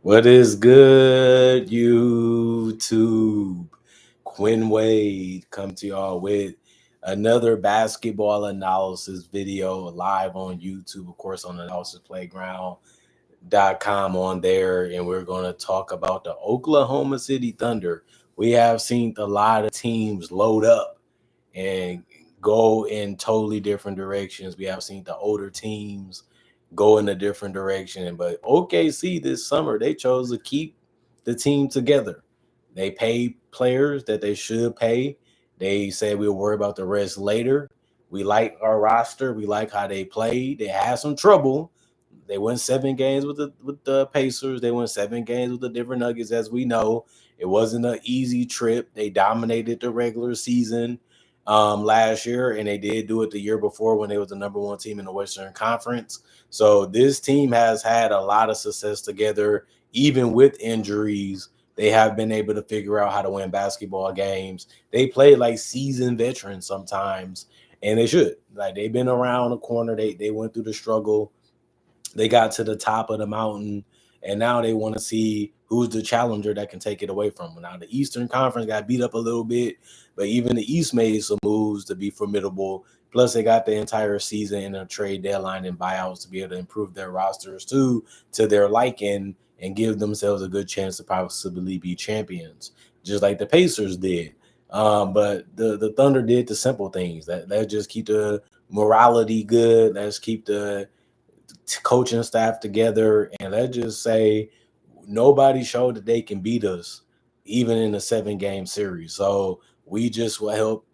What is good, YouTube? Quinn Wade come to y'all with another basketball analysis video live on YouTube, of course, on the analysisplayground.com on there. And we're going to talk about the Oklahoma City Thunder. We have seen a lot of teams load up and go in totally different directions. We have seen the older teams go in a different direction. But OKC this summer, they chose to keep the team together. They paid players that they should pay. They said we'll worry about the rest later. We like our roster. We like how they played. They had some trouble. They won 7 games with the Pacers. They won 7 games with the Denver Nuggets, as we know. It wasn't an easy trip. They dominated the regular season last year, and they did do it the year before when they was the number one team in the Western Conference. So this team has had a lot of success together, even with injuries. They have been able to figure out how to win basketball games. They play like seasoned veterans sometimes, and they should. Like they've been around the corner. They went through the struggle. They got to the top of the mountain, and now they want to see who's the challenger that can take it away from them. Now, the Eastern Conference got beat up a little bit, but even the East made some moves to be formidable. Plus, they got the entire season in a trade deadline and buyouts to be able to improve their rosters too to their liking and give themselves a good chance to possibly be champions, just like the Pacers did. But the Thunder did the simple things. Let's just keep the morality good. Let's keep the coaching staff together, and let's just say nobody showed that they can beat us even in a 7 game series. So we just will help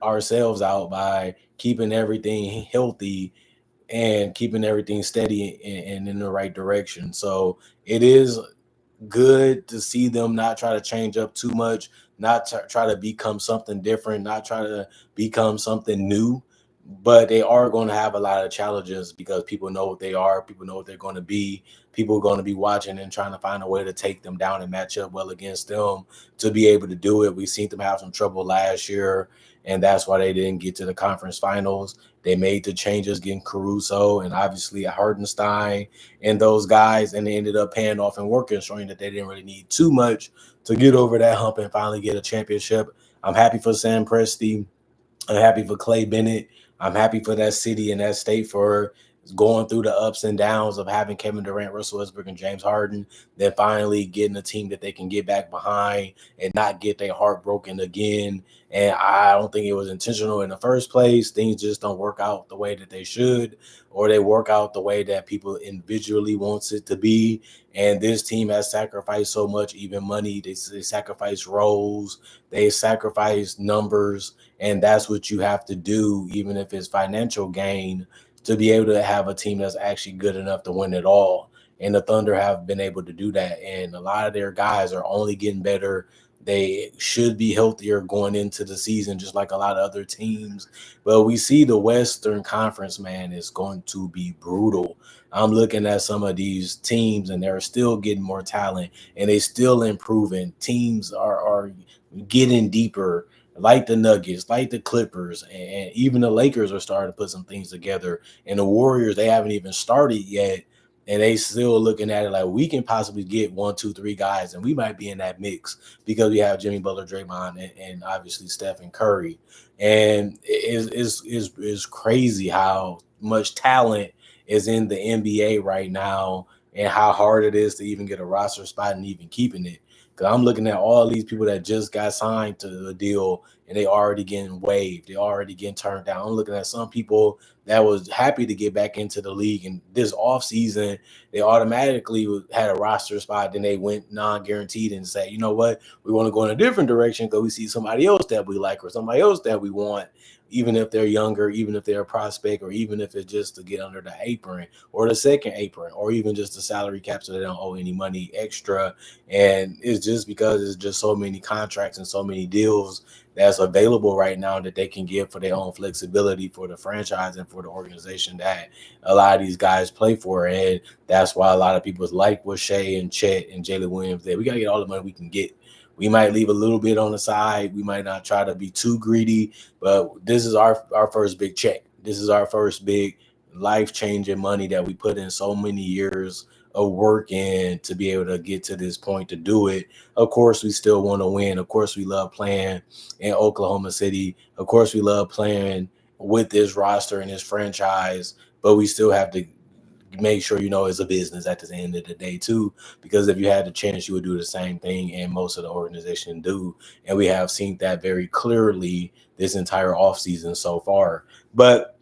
ourselves out by keeping everything healthy and keeping everything steady and in the right direction. So it is good to see them not try to change up too much, not try to become something different, not try to become something new. But they are going to have a lot of challenges because people know what they are, people know what they're going to be, people are going to be watching and trying to find a way to take them down and match up well against them to be able to do it. We've seen them have some trouble last year, and that's why they didn't get to the conference finals. They made the changes getting Caruso and obviously Hardenstein and those guys, and they ended up paying off and working, showing that they didn't really need too much to get over that hump and finally get a championship. I'm happy for Sam Presti. I'm happy for Clay Bennett. I'm happy for that city and that state for going through the ups and downs of having Kevin Durant, Russell Westbrook, and James Harden, then finally getting a team that they can get back behind and not get their heart broken again. And I don't think it was intentional in the first place. Things just don't work out the way that they should, or they work out the way that people individually wants it to be. And this team has sacrificed so much, even money. They sacrifice roles, they sacrifice numbers, and that's what you have to do, even if it's financial gain, to be able to have a team that's actually good enough to win it all. And the Thunder have been able to do that. And a lot of their guys are only getting better. They should be healthier going into the season, just like a lot of other teams. But we see the Western Conference, man, is going to be brutal. I'm looking at some of these teams, and they're still getting more talent, and they still improving. Teams are getting deeper, like the Nuggets, like the Clippers, and even the Lakers are starting to put some things together. And the Warriors, they haven't even started yet, and they still looking at it like we can possibly get 1, 2, 3 guys, and we might be in that mix because we have Jimmy Butler, Draymond, and obviously Stephen Curry. And it's crazy how much talent is in the NBA right now, and how hard it is to even get a roster spot and even keeping it. Because I'm looking at all these people that just got signed to the deal and they already getting waived. They already getting turned down. I'm looking at some people that was happy to get back into the league. And this offseason, they automatically had a roster spot. Then they went non-guaranteed and said, you know what? We want to go in a different direction because we see somebody else that we like or somebody else that we want, even if they're younger, even if they're a prospect, or even if it's just to get under the apron or the second apron, or even just the salary cap so they don't owe any money extra. And it's just because it's just so many contracts and so many deals that's available right now that they can give for their own flexibility for the franchise and for the organization that a lot of these guys play for. And that's why a lot of people like with Shea and Chet and Jalen Williams that we got to get all the money we can get. We might leave a little bit on the side. We might not try to be too greedy, but this is our first big check. This is our first big life-changing money that we put in so many years of work in to be able to get to this point to do it. Of course, we still want to win. Of course, we love playing in Oklahoma City. Of course, we love playing with this roster and this franchise, but we still have to make sure it's a business at the end of the day too, because if you had the chance you would do the same thing, and most of the organization do, and we have seen that very clearly this entire offseason so far. But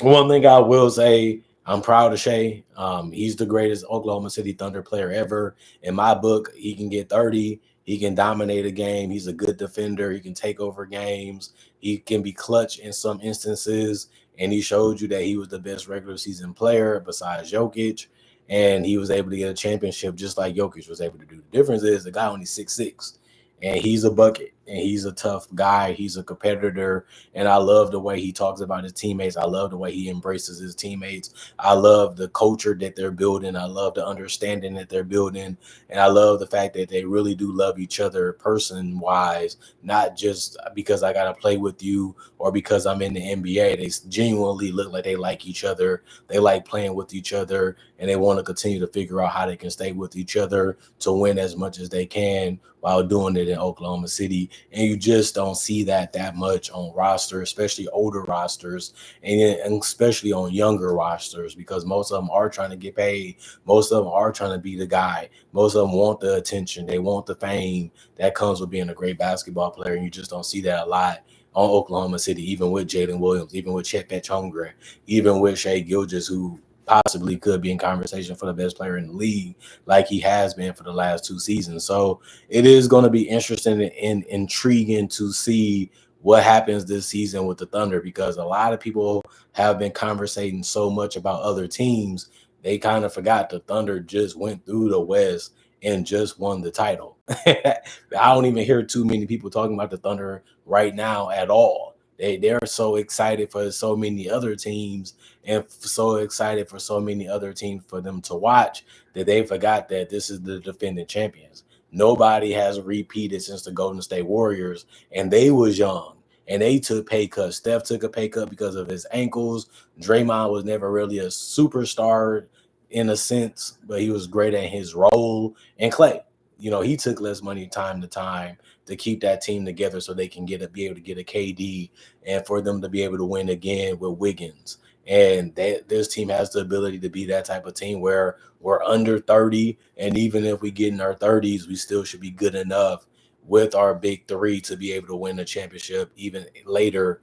one thing I will say, I'm proud of Shea. He's the greatest Oklahoma City Thunder player ever. In my book, he can get 30. He can dominate a game. He's a good defender. He can take over games. He can be clutch in some instances. And he showed you that he was the best regular season player besides Jokic. And he was able to get a championship just like Jokic was able to do. The difference is the guy only 6'6", and he's a bucket, and he's a tough guy. He's a competitor, and I love the way he talks about his teammates. I love the way he embraces his teammates. I love the culture that they're building. I love the understanding that they're building, and I love the fact that they really do love each other person-wise, not just because I got to play with you or because I'm in the NBA. They genuinely look like they like each other. They like playing with each other, and they want to continue to figure out how they can stay with each other to win as much as they can while doing it in Oklahoma City. And you just don't see that much on rosters, especially older rosters, and especially on younger rosters, because most of them are trying to get paid. Most of them are trying to be the guy. Most of them want the attention. They want the fame that comes with being a great basketball player, and you just don't see that a lot on Oklahoma City, even with Jalen Williams, even with Chet Holmgren, even with Shai Gilgeous, who possibly could be in conversation for the best player in the league, like he has been for the last 2 seasons. So it is going to be interesting and intriguing to see what happens this season with the Thunder, because a lot of people have been conversating so much about other teams. They kind of forgot the Thunder just went through the West and just won the title. I don't even hear too many people talking about the Thunder right now at all. They're so excited for so many other teams, and so excited for so many other teams for them to watch, that they forgot that this is the defending champions. Nobody has repeated since the Golden State Warriors, and they was young, and they took pay cuts. Steph took a pay cut because of his ankles. Draymond was never really a superstar in a sense, but he was great at his role. And Clay, he took less money time to time to keep that team together so they can be able to get a KD, and for them to be able to win again with Wiggins. And this team has the ability to be that type of team where we're under 30, and even if we get in our 30s, we still should be good enough with our big three to be able to win the championship even later,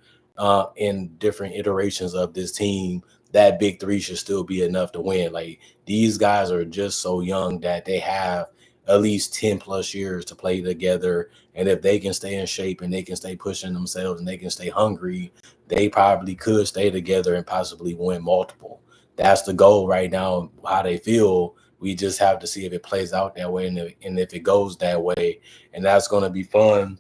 in different iterations of this team. That big three should still be enough to win. Like, these guys are just so young that they have at least 10 plus years to play together. And if they can stay in shape and they can stay pushing themselves and they can stay hungry, they probably could stay together and possibly win multiple. That's the goal right now, how they feel. We just have to see if it plays out that way, and if it goes that way. And that's going to be fun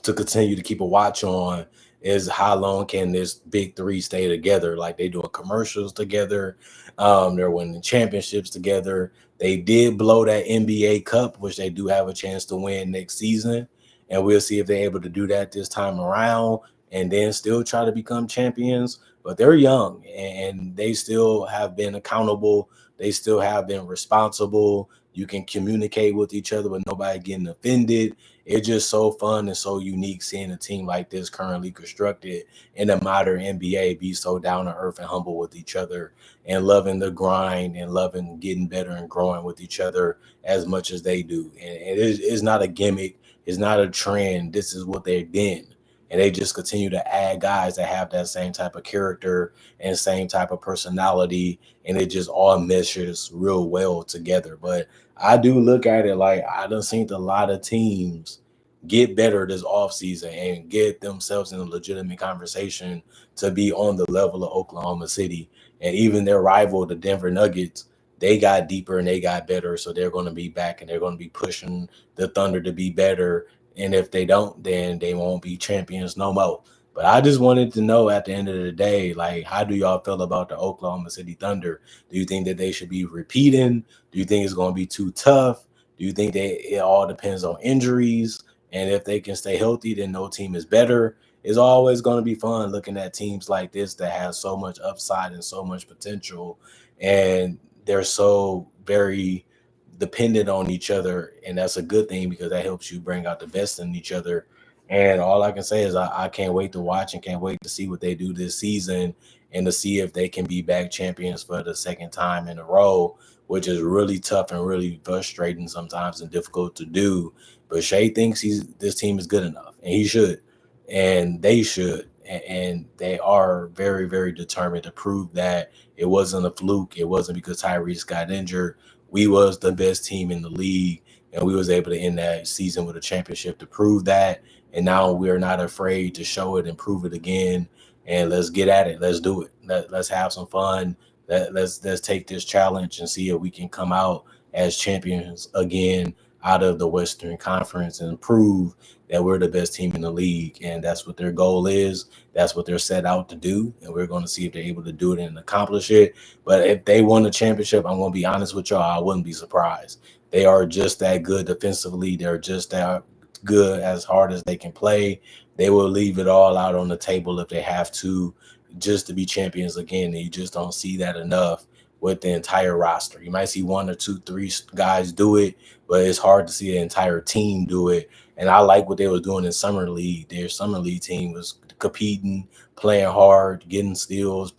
to continue to keep a watch on, is how long can this big three stay together? Like, they doing commercials together. They're winning championships together. They did blow that NBA Cup, which they do have a chance to win next season. And we'll see if they're able to do that this time around and then still try to become champions. But they're young, and they still have been accountable. They still have been responsible. You can communicate with each other with nobody getting offended. It's just so fun and so unique seeing a team like this currently constructed in the modern NBA be so down to earth and humble with each other, and loving the grind and loving getting better and growing with each other as much as they do. And it's not a gimmick. It's not a trend. This is what they've been. And they just continue to add guys that have that same type of character and same type of personality, and it just all meshes real well together. But I do look at it like I done seen a lot of teams get better this offseason and get themselves in a legitimate conversation to be on the level of Oklahoma City. And even their rival, the Denver Nuggets, they got deeper and they got better. So they're going to be back, and they're going to be pushing the Thunder to be better. And if they don't, then they won't be champions no more. But I just wanted to know at the end of the day, like, how do y'all feel about the Oklahoma City Thunder? Do you think that they should be repeating? Do you think it's going to be too tough? Do you think that it all depends on injuries? And if they can stay healthy, then no team is better. it's always going to be fun looking at teams like this that have so much upside and so much potential, and they're so very dependent on each other, and that's a good thing because that helps you bring out the best in each other. And all I can say is I can't wait to watch and can't wait to see what they do this season and to see if they can be back champions for the second time in a row, which is really tough and really frustrating sometimes and difficult to do. But Shea thinks this team is good enough, and he should, and they should, and they are very, very determined to prove that it wasn't a fluke. It wasn't because Tyrese got injured. We was the best team in the league, and we was able to end that season with a championship to prove that. And now we're not afraid to show it and prove it again. And let's get at it. Let's do it. Let's have some fun. Let's take this challenge and see if we can come out as champions again out of the Western Conference and prove that we're the best team in the league. And that's what their goal is. That's what they're set out to do. And we're going to see if they're able to do it and accomplish it. But if they won the championship, I'm going to be honest with y'all, I wouldn't be surprised. They are just that good defensively. They're just that good as hard as they can play. They will leave it all out on the table if they have to, just to be champions again. And you just don't see that enough with the entire roster. You might see one or two, three guys do it, but it's hard to see an entire team do it. And I like what they were doing in Summer League. Their Summer League team was competing, playing hard, getting steals,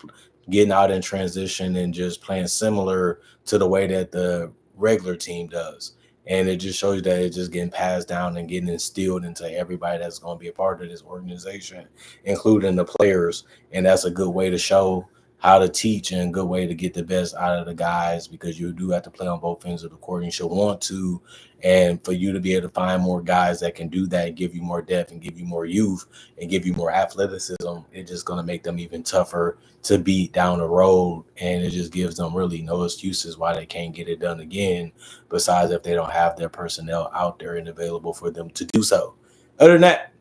getting out in transition, and just playing similar to the way that the regular team does. And it just shows you that it's just getting passed down and getting instilled into everybody that's going to be a part of this organization, including the players. And that's a good way to show how to teach and a good way to get the best out of the guys, because you do have to play on both ends of the court and you should want to. And for you to be able to find more guys that can do that and give you more depth and give you more youth and give you more athleticism, it's just going to make them even tougher to beat down the road. And it just gives them really no excuses why they can't get it done again, besides if they don't have their personnel out there and available for them to do so. Other than that,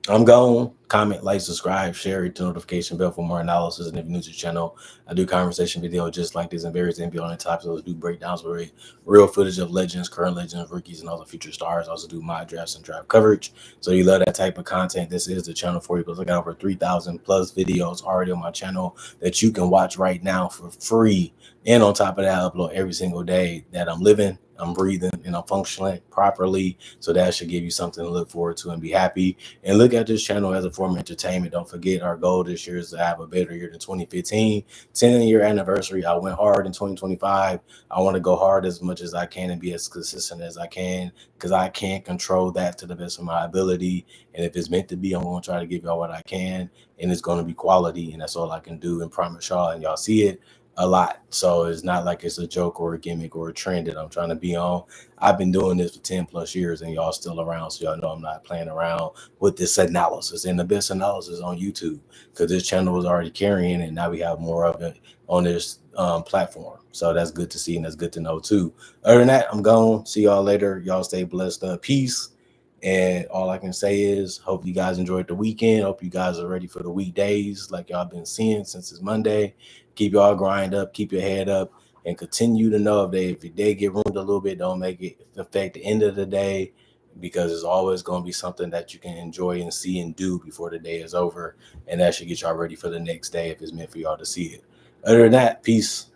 I'm gone. Comment, like, subscribe, share, hit the notification bell for more analysis. And if you're new to the channel, I do conversation videos just like this and various NBA on the topics. I do breakdowns with real footage of legends, current legends, rookies, and other future stars. I also do mock drafts and draft coverage. So you love that type of content, this is the channel for you, because I got over 3,000 plus videos already on my channel that you can watch right now for free. And on top of that, I upload every single day that I'm living, I'm breathing, and I'm functioning properly. So that should give you something to look forward to and be happy. And look at this channel as a form of entertainment. Don't forget, our goal this year is to have a better year than 2015. 10-year anniversary. I went hard in 2025. I want to go hard as much as I can and be as consistent as I can, because I can't control that to the best of my ability. And if it's meant to be, I'm going to try to give y'all what I can, and it's going to be quality. And that's all I can do and promise y'all. And y'all see it a lot. So it's not like it's a joke or a gimmick or a trend that I'm trying to be on. I've been doing this for 10 plus years and y'all still around. So y'all know I'm not playing around with this analysis, and the best analysis on YouTube, because this channel was already carrying it. And now we have more of it on this platform. So that's good to see, and that's good to know too. Other than that, I'm gone. See y'all later. Y'all stay blessed. Peace. And all I can say is hope you guys enjoyed the weekend. Hope you guys are ready for the weekdays like y'all been seeing since it's Monday. Keep y'all grind up, keep your head up, and continue to know if your day get ruined a little bit, don't make it affect the end of the day, because it's always going to be something that you can enjoy and see and do before the day is over. And that should get y'all ready for the next day if it's meant for y'all to see it. Other than that, peace.